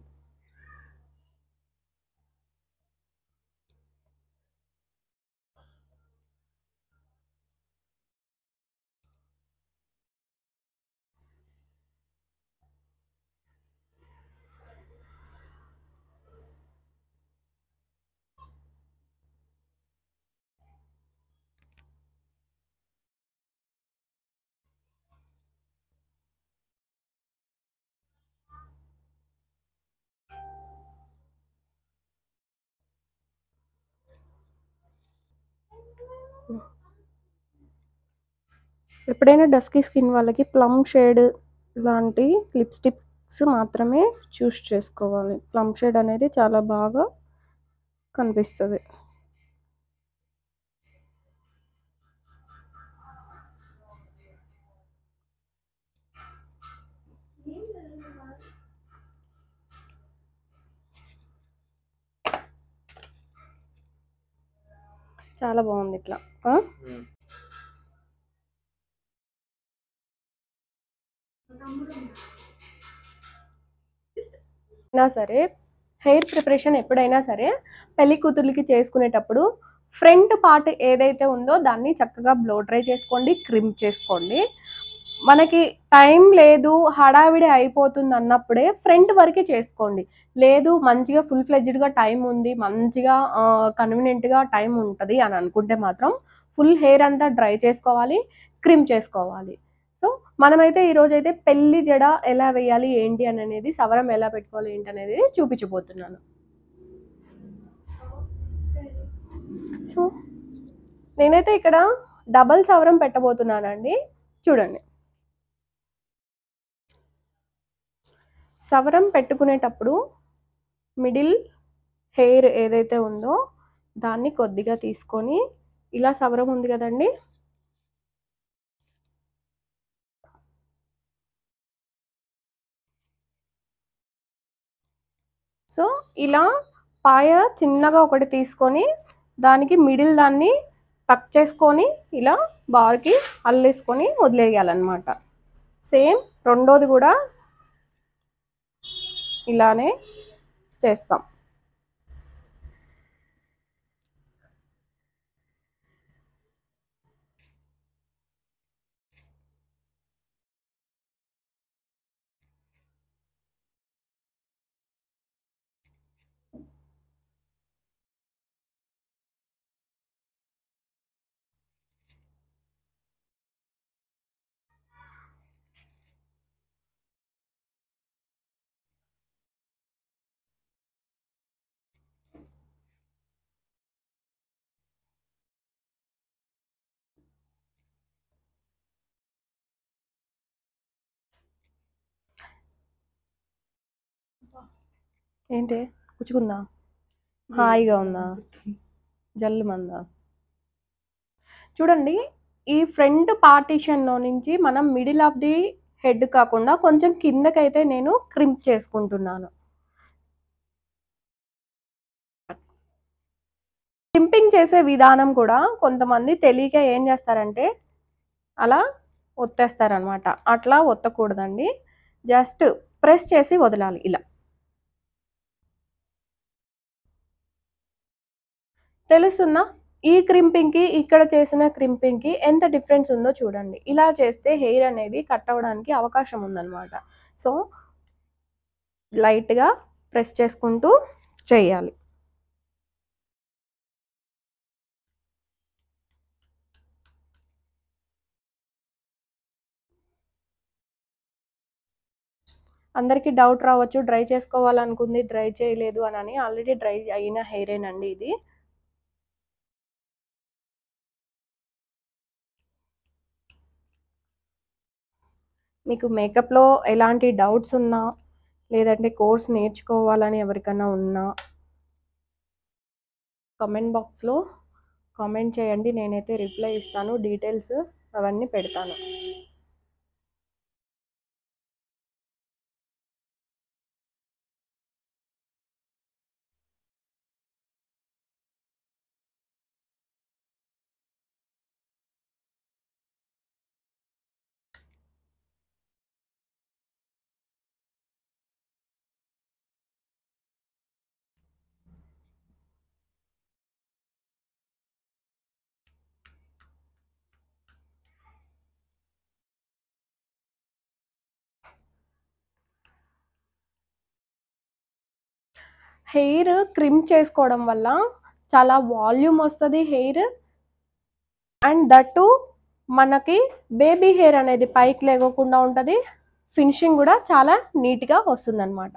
ఎప్పుడైనా డస్కీ స్కిన్ వాళ్ళకి ప్లమ్ షేడ్ లాంటి లిప్స్టిక్ మాత్రమే చూస్ చేసుకోవాలి. ప్లమ్ షేడ్ అనేది చాలా బాగా కనిపిస్తది. చాలా బాగుంది ఇట్లా. సరే హెయిర్ ప్రిపరేషన్ ఎప్పుడైనా సరే పెళ్లి కూతుర్లకి చేసుకునేటప్పుడు ఫ్రంట్ పార్ట్ ఏదైతే ఉందో దాన్ని చక్కగా బ్లో డ్రై చేసుకోండి, క్రిమ్ చేసుకోండి. మనకి టైం లేదు, హడావిడి అయిపోతుంది అన్నప్పుడే ఫ్రంట్ వరకే చేసుకోండి. లేదు మంచిగా ఫుల్ ఫ్లెడ్జ్డ్గా టైం ఉంది, మంచిగా కన్వీనియంట్గా టైం ఉంటుంది అని అనుకుంటే మాత్రం ఫుల్ హెయిర్ అంతా డ్రై చేసుకోవాలి, క్రిమ్ చేసుకోవాలి. సో మనమైతే ఈరోజైతే పెళ్లి జడ ఎలా వేయాలి ఏంటి అని అనేది, సవరం ఎలా పెట్టుకోవాలి ఏంటి అనేది చూపించబోతున్నాను. సో నేనైతే ఇక్కడ డబల్ సవరం పెట్టబోతున్నానండి. చూడండి, సవరం పెట్టుకునేటప్పుడు మిడిల్ హెయిర్ ఏదైతే ఉందో దాన్ని కొద్దిగా తీసుకొని ఇలా, సవరం ఉంది కదండి, సో ఇలా పాయ చిన్నగా ఒకటి తీసుకొని దానికి మిడిల్ దాన్ని టక్ చేసుకొని ఇలా బార్కి అల్లేసుకొని వదిలేయాలన్నమాట. సేమ్ రెండోది కూడా ఇలానే చేస్తాం. ఏంటి కుచ్చుకుందా, హాయిగా ఉందా, జల్లు మందా? చూడండి, ఈ ఫ్రంట్ పార్టీషన్లో నుంచి మనం మిడిల్ ఆఫ్ ది హెడ్ కాకుండా కొంచెం కిందకైతే నేను క్రింప్ చేసుకుంటున్నాను. క్రింపింగ్ చేసే విధానం కూడా కొంతమంది తెలియక ఏం చేస్తారంటే అలా ఒత్తేస్తారనమాట. అట్లా ఒత్తకూడదండి, జస్ట్ ప్రెస్ చేసి వదలాలి ఇలా. తెలుస్తుందా? ఈ క్రింపింగ్కి ఇక్కడ చేసిన క్రింపింగ్కి ఎంత డిఫరెన్స్ ఉందో చూడండి. ఇలా చేస్తే హెయిర్ అనేది కట్ అవ్వడానికి అవకాశం ఉందన్నమాట. సో లైట్గా ప్రెస్ చేసుకుంటూ చేయాలి. అందరికీ డౌట్ రావచ్చు, డ్రై చేసుకోవాలనుకుంది డ్రై చేయలేదు అని. ఆల్రెడీ డ్రై అయిన హెయిరేనండి ఇది. మీకు మేకప్లో ఎలాంటి డౌట్స్ ఉన్నా, లేదంటే కోర్స్ నేర్చుకోవాలని ఎవరికైనా ఉన్నా కామెంట్ బాక్స్లో కామెంట్ చేయండి, నేనైతే రిప్లై ఇస్తాను, డీటెయిల్స్ అవన్నీ పెడతాను. హెయిర్ క్రిమ్ చేసుకోవడం వల్ల చాలా వాల్యూమ్ వస్తుంది హెయిర్, అండ్ దట్టు మనకి బేబీ హెయిర్ అనేది పైకి లేకుండా ఉంటుంది. ఫినిషింగ్ కూడా చాలా నీట్గా వస్తుంది అన్నమాట.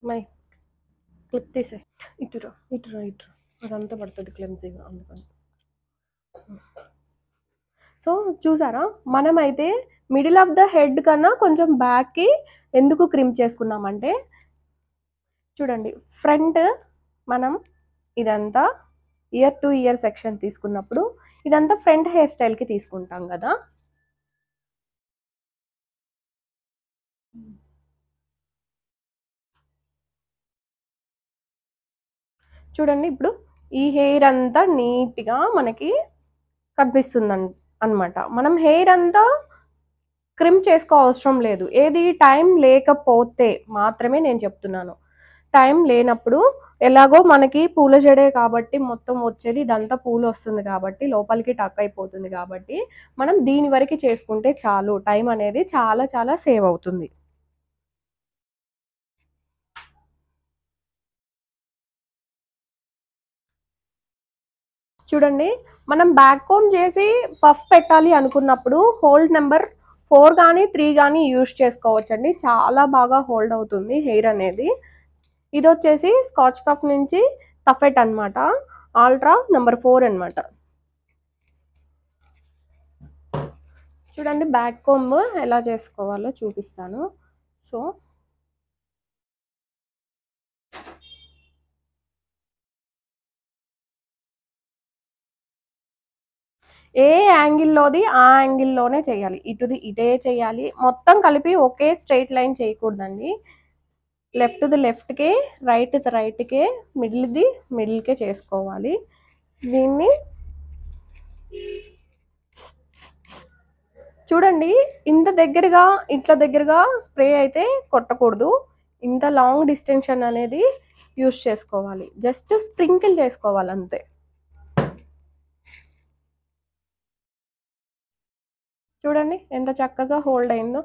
మై క్లిప్ తీసే ఇటురా ఇటురా ఇటురా అదంతా పడుతుంది క్లెమ్జీగా అందుకని. సో చూసారా, మనమైతే మిడిల్ ఆఫ్ ద హెడ్ కన్నా కొంచెం బ్యాక్కి ఎందుకు క్రిమ్ చేసుకున్నామంటే, చూడండి ఫ్రంట్ మనం ఇదంతా ఇయర్ టు ఇయర్ సెక్షన్ తీసుకున్నప్పుడు ఇదంతా ఫ్రంట్ హెయిర్ స్టైల్కి తీసుకుంటాం కదా. చూడండి ఇప్పుడు ఈ హెయిర్ అంతా నీట్గా మనకి కనిపిస్తుంది అనమాట. మనం హెయిర్ అంతా క్రిమ్ చేసుకో అవసరం లేదు. ఏది టైం లేకపోతే మాత్రమే నేను చెప్తున్నాను. టైం లేనప్పుడు ఎలాగో మనకి పూల జడే కాబట్టి మొత్తం వచ్చేది ఇదంతా పూలు వస్తుంది కాబట్టి లోపలికి టక్ అయిపోతుంది కాబట్టి మనం దీని వరకు చేసుకుంటే చాలు. టైం అనేది చాలా చాలా సేవ్ అవుతుంది. చూడండి మనం బ్యాక్ కోమ్ చేసి పఫ్ పెట్టాలి అనుకున్నప్పుడు హోల్డ్ నెంబర్ 4 కానీ 3 కానీ యూజ్ చేసుకోవచ్చండి. చాలా బాగా హోల్డ్ అవుతుంది హెయిర్ అనేది. ఇది వచ్చేసి స్కాచ్ పఫ్ నుంచి తఫెట్ అనమాట, ఆల్ట్రా నెంబర్ 4 అనమాట. చూడండి బ్యాక్ కోమ్ ఎలా చేసుకోవాలో చూపిస్తాను. సో ఏ యాంగిల్లోది ఆ యాంగిల్లోనే చేయాలి. ఇటుది ఇటే చేయాలి. మొత్తం కలిపి ఒకే స్ట్రైట్ లైన్ చేయకూడదండి. లెఫ్ట్ది లెఫ్ట్కే, రైట్ది రైట్కే, మిడిల్ది మిడిల్కే చేసుకోవాలి. దీన్ని చూడండి ఇంత దగ్గరగా ఇట్లా దగ్గరగా స్ప్రే అయితే కొట్టకూడదు. ఇంత లాంగ్ డిస్టెన్షన్ అనేది యూస్ చేసుకోవాలి. జస్ట్ స్ప్రింకిల్ చేసుకోవాలి అంతే. చూడండి ఎంత చక్కగా హోల్డ్ అయిందో.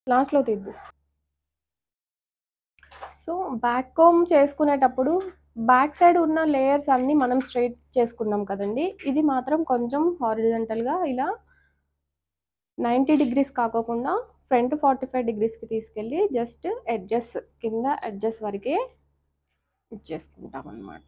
లాస్ట్లో తీద్దు. సో బ్యాక్ కోమ్ చేసుకునేటప్పుడు బ్యాక్ సైడ్ ఉన్న లేయర్స్ అన్నీ మనం స్ట్రైట్ చేసుకున్నాం కదండి. ఇది మాత్రం కొంచెం హారిజంటల్గా ఇలా 90 డిగ్రీస్ కాకోకుండా ఫ్రంట్ 45 డిగ్రీస్కి తీసుకెళ్ళి జస్ట్ ఎడ్జెస్ కింద ఎడ్జెస్ వరకే ఇచ్చేసుకుంటాం అన్నమాట.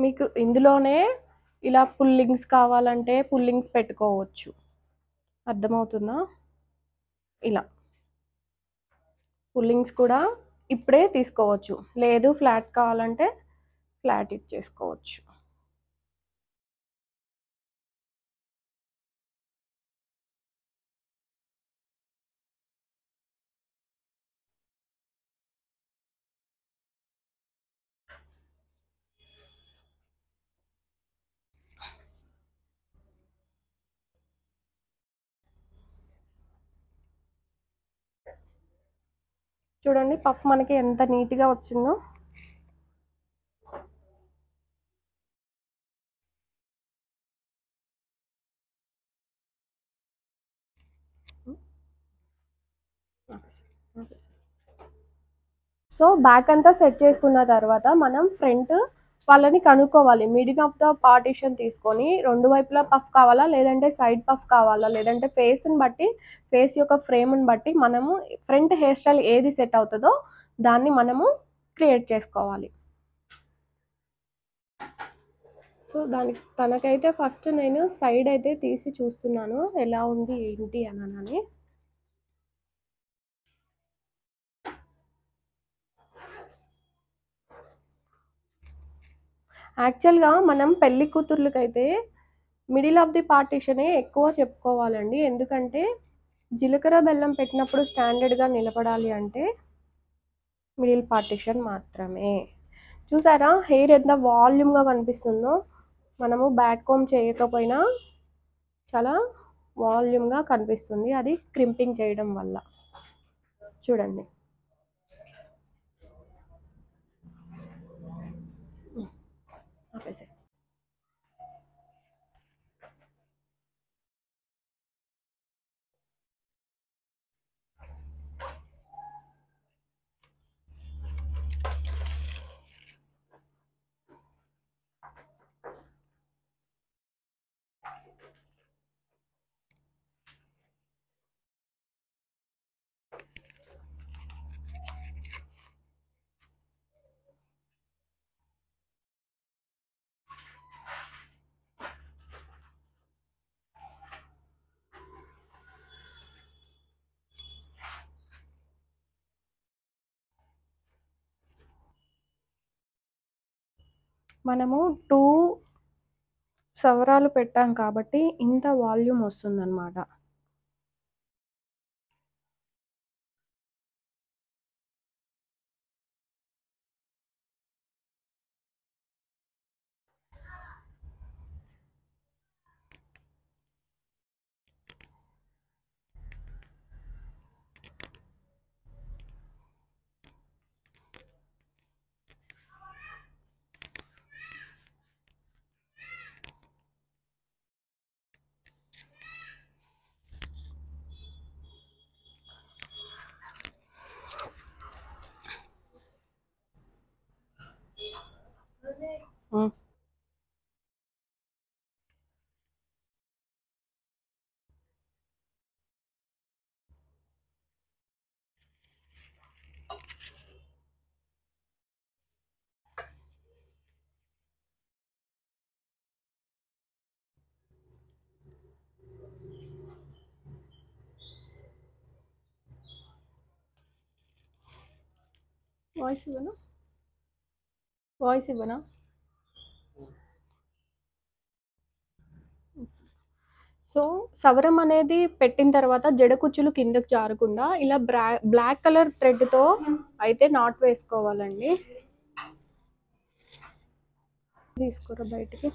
మీకు ఇందులోనే ఇలా పుల్లింగ్స్ కావాలంటే పుల్లింగ్స్ పెట్టుకోవచ్చు. అర్థమవుతుందా? ఇలా పుల్లింగ్స్ కూడా ఇప్పుడే తీసుకోవచ్చు. లేదు ఫ్లాట్ కావాలంటే ఫ్లాట్ ఇచ్చేసుకోవచ్చు. చూడండి పఫ్ మనకి ఎంత నీట్గా వచ్చిందో. సో బ్యాక్ అంతా సెట్ చేసుకున్న తర్వాత మనం ఫ్రంట్ వాళ్ళని కనుక్కోవాలి. మిడిల్ ఆఫ్ ద పార్టీషన్ తీసుకొని రెండు వైపులా పఫ్ కావాలా, లేదంటే సైడ్ పఫ్ కావాలా, లేదంటే ఫేస్ని బట్టి ఫేస్ యొక్క ఫ్రేమ్ని బట్టి మనము ఫ్రంట్ హెయిర్ స్టైల్ ఏది సెట్ అవుతుందో దాన్ని మనము క్రియేట్ చేసుకోవాలి. సో దానికి తనకైతే ఫస్ట్ నేను సైడ్ అయితే తీసి చూస్తున్నాను ఎలా ఉంది ఏంటి అని. యాక్చువల్గా మనం పెళ్లి కూతుర్లకైతే మిడిల్ ఆఫ్ ది పార్టీషనే ఎక్కువ చెప్పుకోవాలండి. ఎందుకంటే జీలకర్ర బెల్లం పెట్టినప్పుడు స్టాండర్డ్గా నిలబడాలి అంటే మిడిల్ పార్టిషన్ మాత్రమే. చూసారా హెయిర్ ఎంత వాల్యూమ్గా కనిపిస్తుందో. మనము బ్యాక్ కోమ్ చేయకపోయినా చాలా వాల్యూమ్గా కనిపిస్తుంది, అది క్రింపింగ్ చేయడం వల్ల. చూడండి. ఆపేసే. మనము 2 సవరాలు పెట్టాం కాబట్టి ఇంత వాల్యూమ్ వస్తుందన్నమాట. వాయిస్ ఇవ్వనా? సో సవరం అనేది పెట్టిన తర్వాత జడ కుచ్చులు కిందకు జారకుండా ఇలా బ్లాక్ కలర్ థ్రెడ్తో అయితే నాట్ వేసుకోవాలండి. తీసుకోరా బయటికి.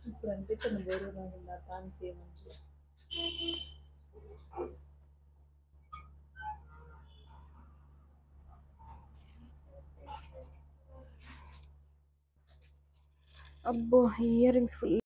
ఇప్పుడు అనిపిస్తుంది వేరే ఉందా తాను చేయమని.
అబ్బో ఇయర్ రింగ్స్ ఫుల్